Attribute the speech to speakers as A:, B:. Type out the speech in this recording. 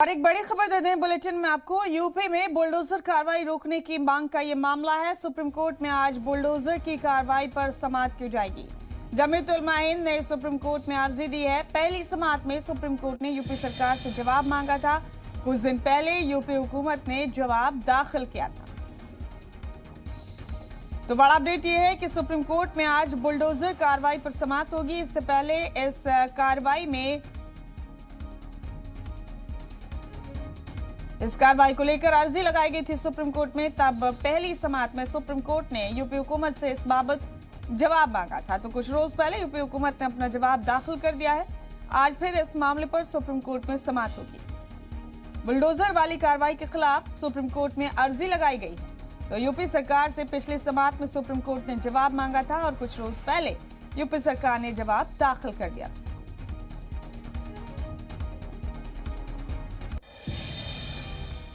A: और एक बड़ी खबर दे दें बुलेटिन में आपको। यूपी में बुलडोजर कार्रवाई रोकने की मांग का ये मामला है। सुप्रीम कोर्ट में आज बुलडोजर की कार्रवाई पर समाअत की जाएगी। जमीयत उलमा हिंद ने सुप्रीम कोर्ट में अर्जी दी है। पहली समाअत में सुप्रीम कोर्ट ने यूपी सरकार से जवाब मांगा था। कुछ दिन पहले यूपी हुकूमत ने जवाब दाखिल किया था। तो बड़ा अपडेट ये है कि सुप्रीम कोर्ट में आज बुलडोजर कार्रवाई पर समाअत होगी। इससे पहले इस कार्रवाई को लेकर अर्जी लगाई गई थी सुप्रीम कोर्ट में। तब पहली समाअत में सुप्रीम कोर्ट ने यूपी हुकूमत से इस बाबत जवाब मांगा था। तो कुछ रोज पहले यूपी हुकूमत ने अपना जवाब दाखिल कर दिया है। आज फिर इस मामले पर सुप्रीम कोर्ट में समाअत होगी। बुलडोजर वाली कार्रवाई के खिलाफ सुप्रीम कोर्ट में अर्जी लगाई गई है। तो यूपी सरकार से पिछली समाअत में सुप्रीम कोर्ट ने जवाब मांगा था और कुछ रोज पहले यूपी सरकार ने जवाब दाखिल कर दिया था।